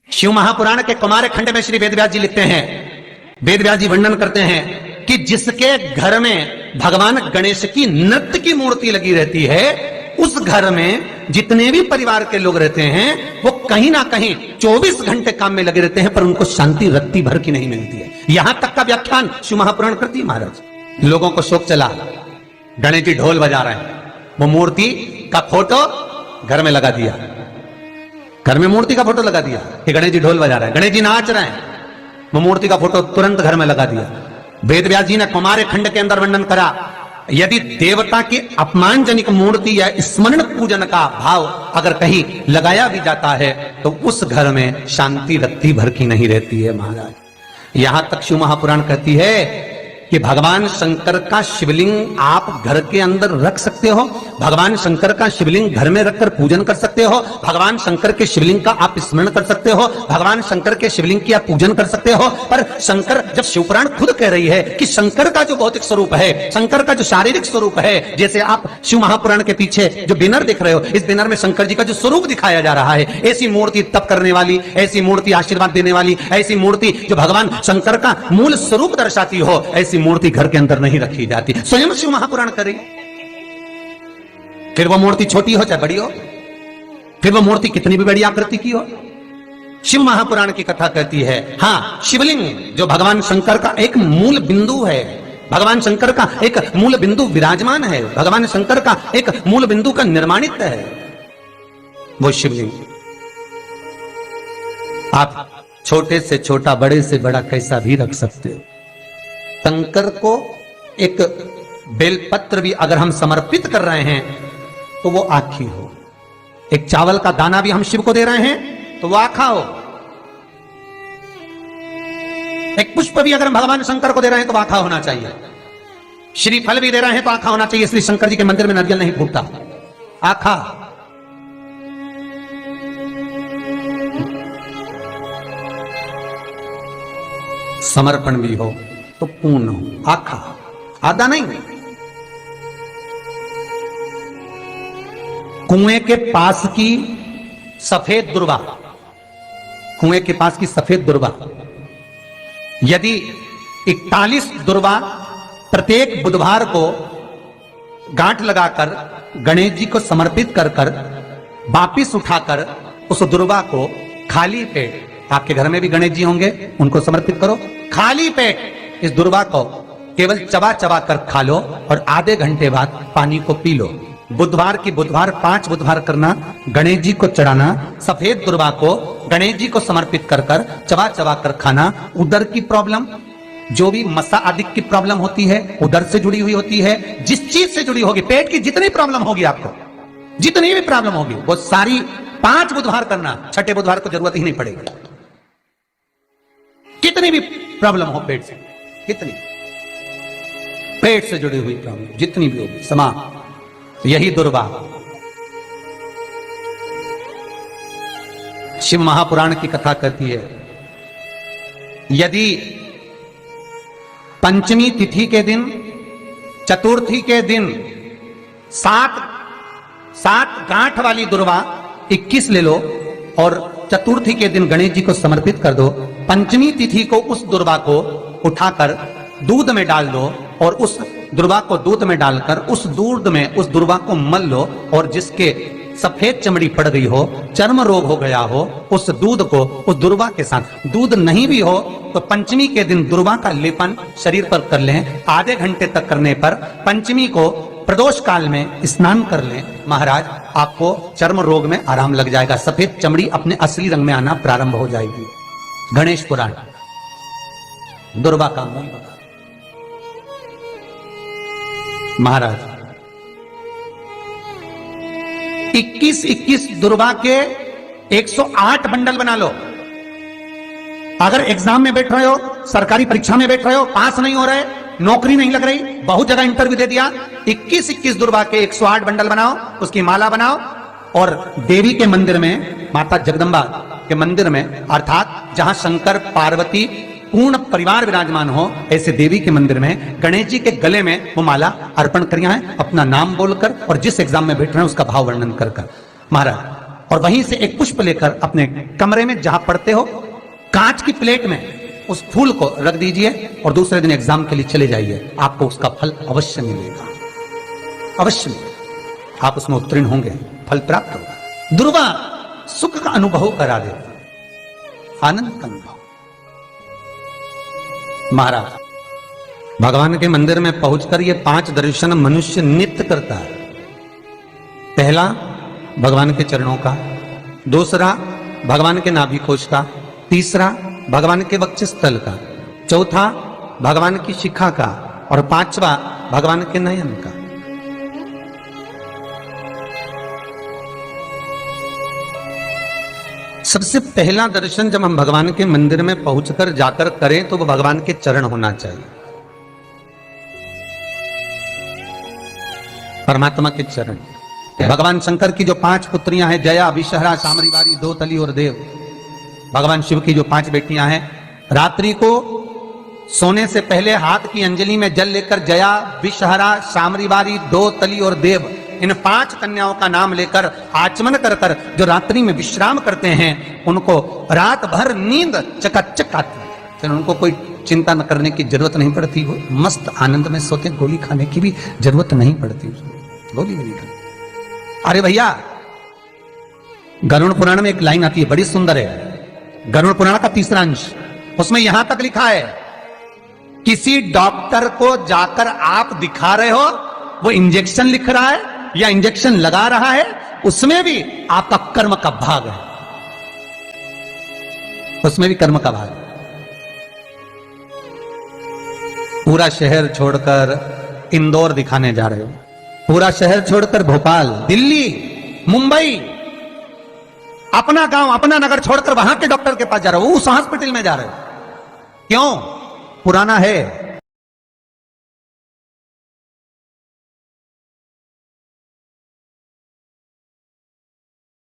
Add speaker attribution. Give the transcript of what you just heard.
Speaker 1: शिव महापुराण के कुमार खंड में श्री वेदव्यास जी लिखते हैं, वेदव्यास जी वर्णन करते हैं कि जिसके घर में भगवान गणेश की नृत्य की मूर्ति लगी रहती है, उस घर में जितने भी परिवार के लोग रहते हैं वो कहीं ना कहीं 24 घंटे काम में लगे रहते हैं, पर उनको शांति रत्ती भर की नहीं मिलती है। यहां तक का व्याख्यान शिव महापुराण करती है महाराज। लोगों को शौक चला, गणेश जी ढोल बजा रहे हैं, वो मूर्ति का फोटो घर में लगा दिया, घर में मूर्ति का फोटो लगा दिया कि गणेश जी ढोल बजा रहे हैं, गणेश जी नाच रहे हैं, वो मूर्ति का फोटो तुरंत घर में लगा दिया। वेदव्यास जी ने कुमार खंड के अंदर वर्णन करा, यदि देवता की अपमानजनक मूर्ति या स्मरण पूजन का भाव अगर कहीं लगाया भी जाता है तो उस घर में शांति रत्ती भर की नहीं रहती है महाराज। यहां तक शिव महापुराण कहती है कि भगवान शंकर का शिवलिंग आप घर के अंदर रख सकते हो, भगवान शंकर का शिवलिंग घर में रखकर पूजन कर सकते हो, भगवान शंकर के शिवलिंग का आप स्मरण कर सकते हो, भगवान शंकर के शिवलिंग की आप पूजन कर सकते हो। पर शंकर, जब शिवपुराण खुद कह रही है कि शंकर का जो भौतिक स्वरूप है, शंकर का जो शारीरिक स्वरूप है, जैसे आप शिव महापुराण के पीछे जो बैनर दिख रहे हो, इस बैनर में शंकर जी का जो स्वरूप दिखाया जा रहा है, ऐसी मूर्ति तप करने वाली, ऐसी मूर्ति आशीर्वाद देने वाली, ऐसी मूर्ति जो भगवान शंकर का मूल स्वरूप दर्शाती हो, ऐसी मूर्ति घर के अंदर नहीं रखी जाती। स्वयं शिव महापुराण करे, फिर वो मूर्ति छोटी हो चाहे बड़ी हो, फिर वो मूर्ति कितनी भी बड़ी आकृति की हो, शिव महापुराण की कथा कहती है। हां, शिवलिंग जो भगवान शंकर का एक मूल बिंदु है, भगवान शंकर का एक मूल बिंदु विराजमान है, भगवान शंकर का एक मूल बिंदु का निर्माणित है वो शिवलिंग। आप छोटे से छोटा, बड़े से बड़ा कैसा भी रख सकते हो। शंकर को एक बेलपत्र भी अगर हम समर्पित कर रहे हैं तो वो आखी हो, एक चावल का दाना भी हम शिव को दे रहे हैं तो वो आखा हो, एक पुष्प भी अगर हम भगवान शंकर को दे रहे हैं तो आखा होना चाहिए, श्रीफल भी दे रहे हैं तो आखा होना चाहिए। इसलिए शंकर जी के मंदिर में नारियल नहीं फूटता, आखा। समर्पण भी हो तो पूर्ण हो, आखा, आधा नहीं। कुएं के पास की सफेद दुर्वा, कुएं के पास की सफेद दुर्वा, यदि 41 दुर्वा प्रत्येक बुधवार को गांठ लगाकर गणेश जी को समर्पित कर कर वापिस उठाकर उस दुर्वा को खाली पेट, आपके घर में भी गणेश जी होंगे, उनको समर्पित करो, खाली पेट इस दुर्वा को केवल चबा चबा कर खा लो और आधे घंटे बाद पानी को पी लो। बुधवार की बुधवार 5 बुधवार करना, गणेश जी को चढ़ाना, सफेद दुर्वा को गणेश जी को समर्पित कर कर चबा चबा कर खाना। उदर की प्रॉब्लम, जो भी मसा आदि की प्रॉब्लम होती है, उदर से जुड़ी हुई होती है, जिस चीज से जुड़ी होगी, पेट की जितनी प्रॉब्लम होगी, आपको जितनी भी प्रॉब्लम होगी वो सारी 5 बुधवार करना, 6ठे बुधवार को जरूरत ही नहीं पड़ेगी। कितनी भी प्रॉब्लम हो पेट से, कितनी पेट से जुड़ी हुई प्रॉब्लम जितनी भी होगी, समाप्त। यही दुर्वा शिव महापुराण की कथा कहती है। यदि पंचमी तिथि के दिन, चतुर्थी के दिन 7 गांठ वाली दुर्वा 21 ले लो और चतुर्थी के दिन गणेश जी को समर्पित कर दो। पंचमी तिथि को उस दुर्वा को उठाकर दूध में डाल दो और उस दुर्वा को दूध में डालकर उस दूध में उस दुर्वा को मल लो, और जिसके सफेद चमड़ी पड़ गई हो, चर्म रोग हो गया हो, उस दूध को उस दुर्वा के साथ, दूध नहीं भी हो तो पंचमी के दिन दुर्वा का लेपन शरीर पर कर लें। आधे घंटे तक करने पर पंचमी को प्रदोष काल में स्नान कर लें। महाराज, आपको चर्म रोग में आराम लग जाएगा, सफेद चमड़ी अपने असली रंग में आना प्रारंभ हो जाएगी। गणेश पुराण दुर्वा का मूल बता महाराज। 21 दुर्वा के 108 बंडल बना लो। अगर एग्जाम में बैठ रहे हो, सरकारी परीक्षा में बैठ रहे हो, पास नहीं हो रहे, नौकरी नहीं लग रही, बहुत जगह इंटरव्यू दे दिया, 21 दुर्वा के 108 बंडल बनाओ, उसकी माला बनाओ और देवी के मंदिर में, माता जगदम्बा के मंदिर में, अर्थात जहां शंकर पार्वती पूर्ण परिवार विराजमान हो, ऐसे देवी के मंदिर में गणेश जी के गले में वो माला अर्पण करिए हैं, अपना नाम बोलकर और जिस एग्जाम में बैठ रहे हैं उसका भाव वर्णन कर। महाराज, और वहीं से एक पुष्प लेकर अपने कमरे में जहां पढ़ते हो कांच की प्लेट में उस फूल को रख दीजिए और दूसरे दिन एग्जाम के लिए चले जाइए, आपको उसका फल अवश्य मिलेगा, अवश्य मिलेगा। आप उसमें उत्तीर्ण होंगे, फल प्राप्त होगा। दुर्वा सुख का अनुभव करा देता, आनंद का अनुभव। महाराज भगवान के मंदिर में पहुंचकर ये 5 दर्शन मनुष्य नित्य करता है। पहला भगवान के चरणों का, दूसरा भगवान के नाभि कोश का, तीसरा भगवान के वक्षस्थल का, चौथा भगवान की शिखा का और 5वां भगवान के नयन का। सबसे पहला दर्शन जब हम भगवान के मंदिर में पहुंचकर जाकर करें तो वो भगवान के चरण होना चाहिए, परमात्मा के चरण। भगवान शंकर की जो 5 पुत्रियां हैं, जया, विषहरा, सामरीवारी, दोतली और देव, भगवान शिव की जो 5 बेटियां हैं, रात्रि को सोने से पहले हाथ की अंजलि में जल लेकर जया, विषहरा, सामरीवारी, दोतली और देव, इन 5 कन्याओं का नाम लेकर आचमन कर कर जो रात्रि में विश्राम करते हैं, उनको रात भर नींद चकाचक आती है, फिर उनको कोई चिंता न करने की जरूरत नहीं पड़ती, वो मस्त आनंद में सोते, गोली खाने की भी जरूरत नहीं पड़ती, गोली भी नहीं खाती। अरे भैया, गरुड़ पुराण में एक लाइन आती है, बड़ी सुंदर है, गरुड़ पुराण का 3रा अंश, उसमें यहां तक लिखा है, किसी डॉक्टर को जाकर आप दिखा रहे हो, वो इंजेक्शन लिख रहा है या इंजेक्शन लगा रहा है, उसमें भी आपका कर्म का भाग है, उसमें भी कर्म का भाग है। पूरा शहर छोड़कर इंदौर दिखाने जा रहे हो, पूरा शहर छोड़कर भोपाल, दिल्ली, मुंबई, अपना गांव, अपना नगर छोड़कर वहां के डॉक्टर के पास जा रहे हो, उस हॉस्पिटल में जा रहे हो, क्यों? पुराना है,